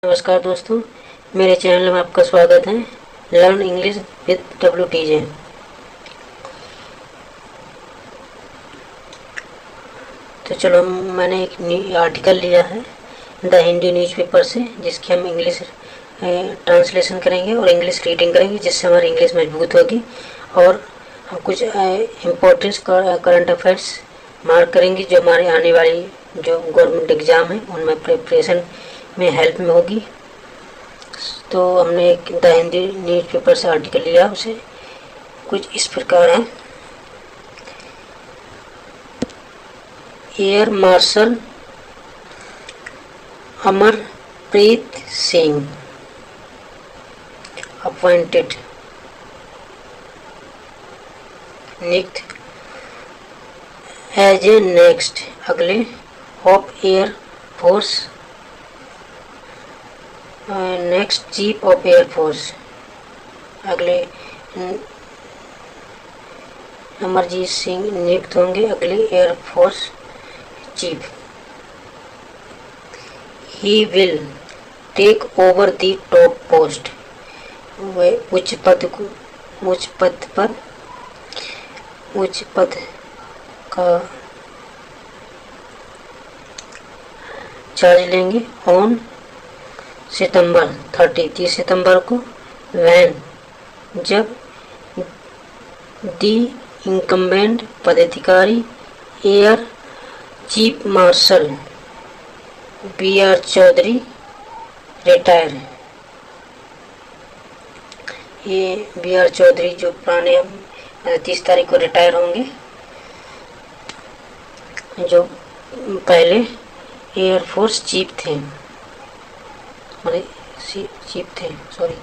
नमस्कार दोस्तों, मेरे चैनल में आपका स्वागत है। Learn English with WTJ। तो चलो, मैंने एक आर्टिकल लिया है द हिंदी न्यूज़पेपर से, जिसकी हम इंग्लिश ट्रांसलेशन करेंगे और इंग्लिश रीडिंग करेंगे, जिससे हमारी इंग्लिश मजबूत होगी। और हम कुछ इम्पोर्टेंट करंट अफेयर्स मार्क करेंगे, जो हमारे आने वाली जो गवर्नमेंट एग्ज़ाम है उनमें प्रिपरेशन में हेल्प में होगी। तो हमने एक द हिंदी न्यूज़पेपर से आर्टिकल लिया, उसे कुछ इस प्रकार है। Air marshal Amarpreet Singh appointed नियुक्त एज ए नेक्स्ट अगले of air force next chief of air force अगले अमरजीत सिंह नियुक्त होंगे अगले air force chief. He will take over the top post. वह उच्च पद का चार्ज लेंगे ऑन सितंबर 30 सितंबर को, वैन जब दी इंकम्बेंट पदाधिकारी air chief marshal BR Chaudhary retire. ये BR चौधरी जो पुराने 30 तारीख को रिटायर होंगे, जो पहले एयरफोर्स चीफ थे, सॉरी।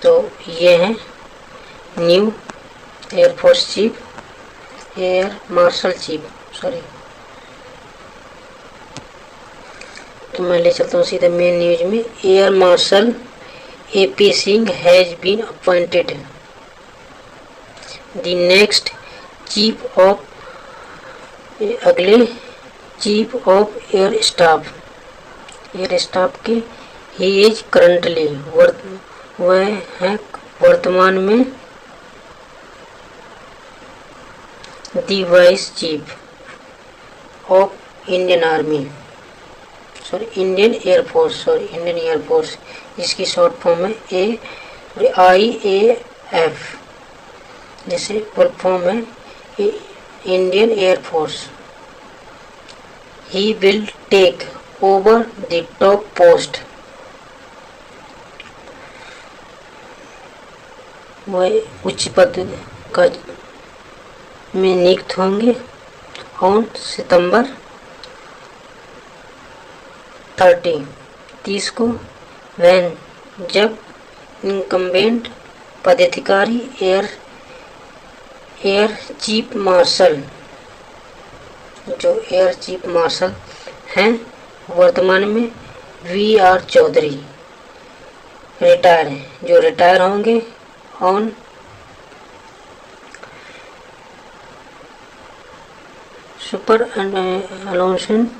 तो ये हैं new air force chief, air marshal chief, sorry. तो मैं ले चलता हूँ सीधे मेन न्यूज में। Air marshal AP Singh has been appointed the next chief of अगले चीफ ऑफ एयर स्टाफ के। ही इज करंटली वह है वर्तमान में the vice chief of Indian army, sorry Indian air force, जिसकी शॉर्ट फॉर्म है IAF, जैसे फुल फॉर्म है Indian air force. He will take over the top post. वह उच्च पद का में नियुक्त होंगे ऑन सितंबर 30 को, वैन जब इनकम्बेंट पदाधिकारी एयर चीफ मार्शल, जो एयर चीफ मार्शल हैं वर्तमान में VR चौधरी रिटायर हैं, जो रिटायर होंगे on superannuation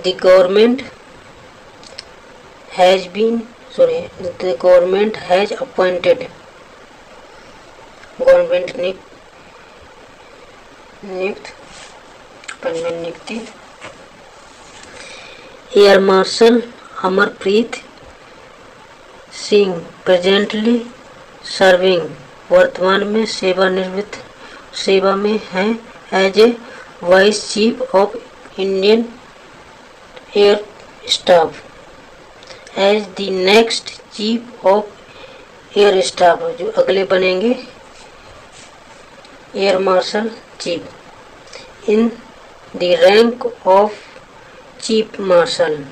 the government has appointed नियुक्ति air marshal Amarpreet Singh presently serving, वर्तमान में सेवा में हैं as a vice chief of Indian air staff, as the next chief of air staff, जो अगले बनेंगे air marshal chief, in the rank of chief marshal,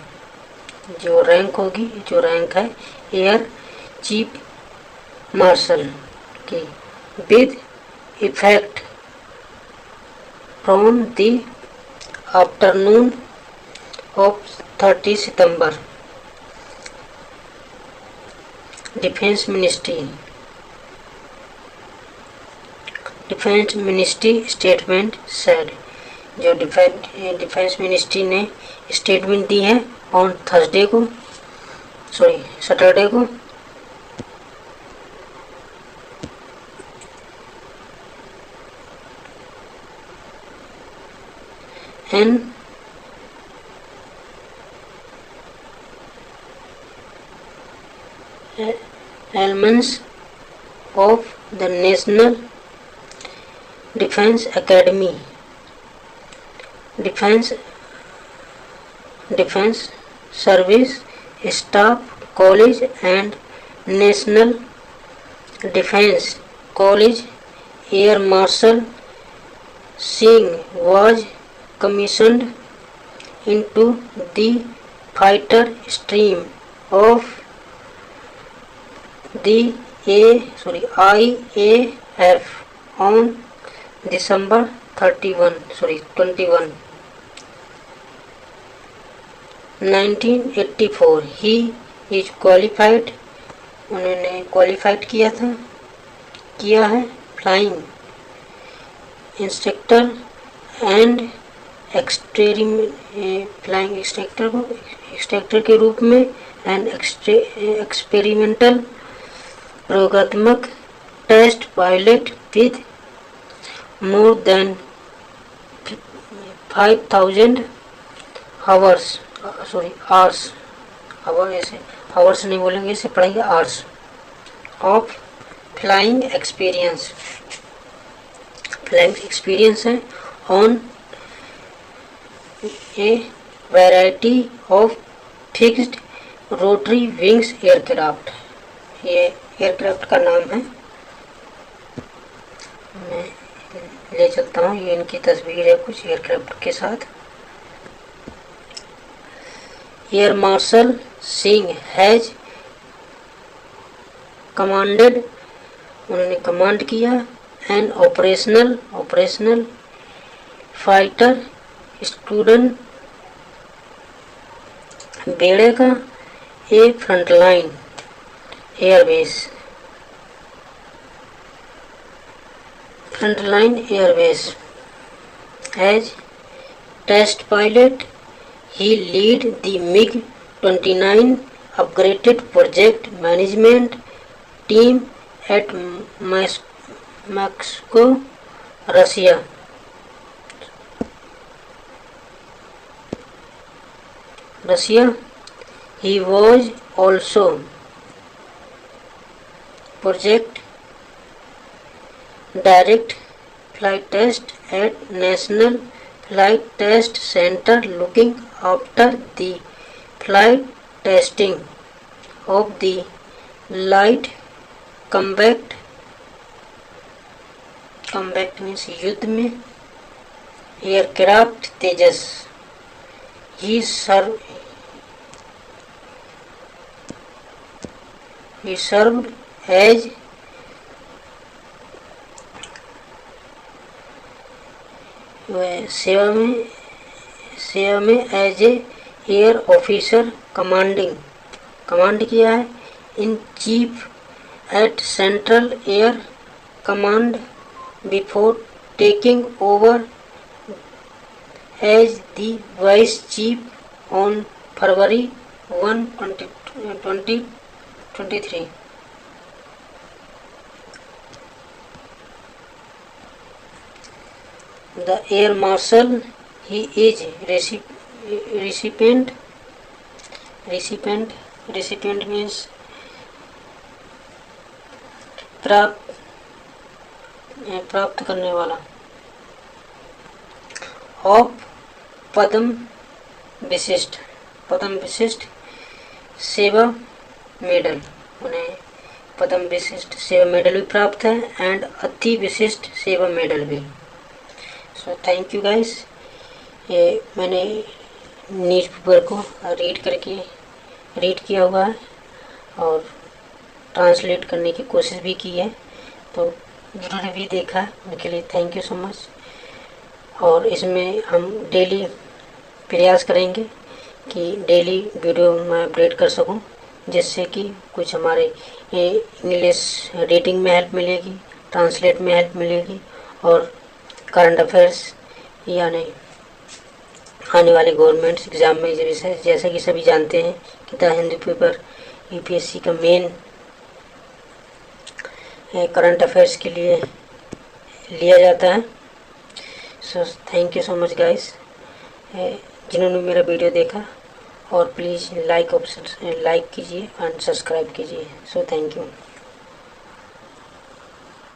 जो रैंक है एयर चीफ मार्शल की, with effect from the afternoon of 30 सितंबर। Defence defence ministry statement said, जो defence ministry ने statement दी है ऑन थर्सडे को, सॉरी सैटरडे को, N elements of the National Defense Academy, Defense Service Staff College and National Defense College. Air Marshal Singh was commissioned into the fighter stream of the IAF on December 21, 1984. He is qualified, उन्होंने qualified किया है flying instructor and flying instructor के रूप में and experimental प्रयोगात्मक test pilot with more than 5000 hours, hours नहीं बोलेंगे, इसे पढ़ेंगे आवर्स ऑफ फ्लाइंग एक्सपीरियंस है on a variety of fixed rotary wings aircraft. ये एयरक्राफ्ट का नाम है, मैं ले चलता हूँ, ये इनकी तस्वीर है कुछ एयरक्राफ्ट के साथ। Air marshal Singh has commanded, उन्होंने कमांड किया एन ऑपरेशनल फाइटर स्क्वाड्रन बेड़े का a frontline airbase as test pilot he lead the MiG-29 upgraded project management team at Moscow, Russia. He was also project direct flight test at National Flight Test Center, looking after the flight testing of the light combat means युद्ध में aircraft Tejas. He served as सेवा में as a air officer command किया है in chief at central air command before taking over as the vice chief on फरवरी 1, 2023। The Air Marshal, he is recipient means प्राप्त करने वाला ऑफ पद्म विशिष्ट सेवा मेडल, उन्हें पद्म विशिष्ट सेवा मेडल भी प्राप्त है एंड अति विशिष्ट सेवा मेडल भी। So thank you guys. ये मैंने न्यूज़पेपर को रीड किया हुआ है और ट्रांसलेट करने की कोशिश भी की है, तो जिन्होंने भी देखा है उनके लिए थैंक यू सो मच। और इसमें हम डेली प्रयास करेंगे कि डेली वीडियो मैं अपडेट कर सकूं, जिससे कि कुछ हमारे इंग्लिश रीडिंग में हेल्प मिलेगी, ट्रांसलेट में हेल्प मिलेगी और करंट अफेयर्स यानी आने वाले गवर्नमेंट एग्ज़ाम में जैसा कि सभी जानते हैं कि द हिंदू पेपर यूपीएससी का मेन करंट अफेयर्स के लिए लिया जाता है। So thank you so much guys जिन्होंने मेरा वीडियो देखा, और प्लीज़ लाइक कीजिए एंड सब्सक्राइब कीजिए। So thank you.